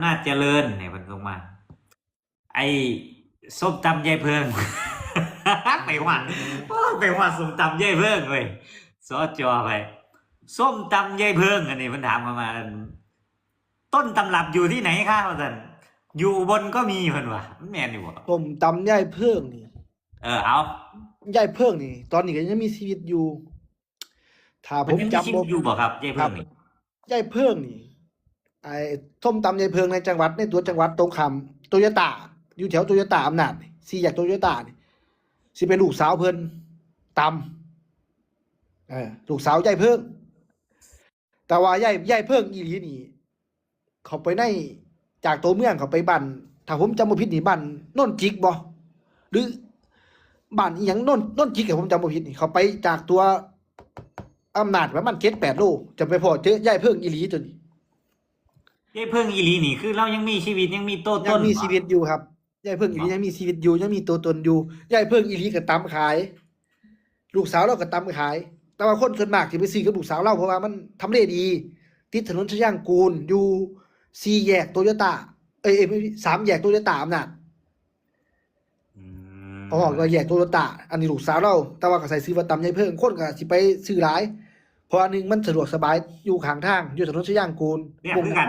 น่าเจริญเนี่ยมันลงมาไอ้ส้มตำยายเพิง ไปหวานไปหวานส้มตำยายเพิงเว้ยสอจอไปส้มตำยายเพิงอันนี้มันถามมาต้นตำรับอยู่ที่ไหนคะอาจารย์อยู่อุบนก็มีเพิ่นว่ะมันแม่นอยู่บ่ผมตำยายเพิ่งนี่เอายายเพิ่งนี่ ตอนนี้ก็ยังมีชีวิตอยู่ ถ้าผ มัน ม ยังมีชี จำ วิ บ่ ตอยู่บ่ครับยาย ค เพิ รั ง บ นี่ ยายเพิ่งนี่ไอ้ส้มตำยายเพิ่งในจังหวัดในตัวจังหวัดตรงข้ามโตโยต้าอยู่แถวโตโยต้าอำนาจนี่สี่แยกโตโยต้านี่สิเป็นลูกสาวเพิ่นตำลูกสาวยายเพิ่งแต่ว่ายายเพิ่งอีหลีนี่เขาไปในจากตัวเมืองเขาไปบ้านถ้าผมจำบ่ผิดนี่บ้านโน่นจิกบ่หรือบ้านอีหยังโน่นจิกผมจำบ่ผิดนี่เขาไปจากตัวอำนาจประมาณ7-8 โลจะไปพอเจอยายเพิ่งอีหลีตัวนี้ ยายเพิงอีหลีนี่คือเรายังมีชีวิตยังมีโต้ ยั ต้ ง น มี บ่ ชีวิตอยู่ครับยายเพิ่งอีหลียังมีชีวิตอยู่ยังมีตัวตนอยู่ยายเพิ่งอีหลีก็ตำขาย ลูกสาวเราก็ตำขาย แต่ว่าคนส่วนมากที่ไปซื้อกับลูกสาวเราเพราะว่ามันทำเลดีติดถนนชย่างกูลอยู่สี่แยกโตโยต้าไม่สามแยกโตโยต้าอำนาจ อืม อ๋อก็แยกโตโยต้าอันนี้ลูกสาวเราแต่ว่าก็ใส่ซื้อว่าตำยายเพิ่งคนก็สิไปซื้อหลายเพราะอันหนึงมันสะดวกสบายอยู่ข้างทางอยู่ถนนชย่างกูล เนี่ยคือกัน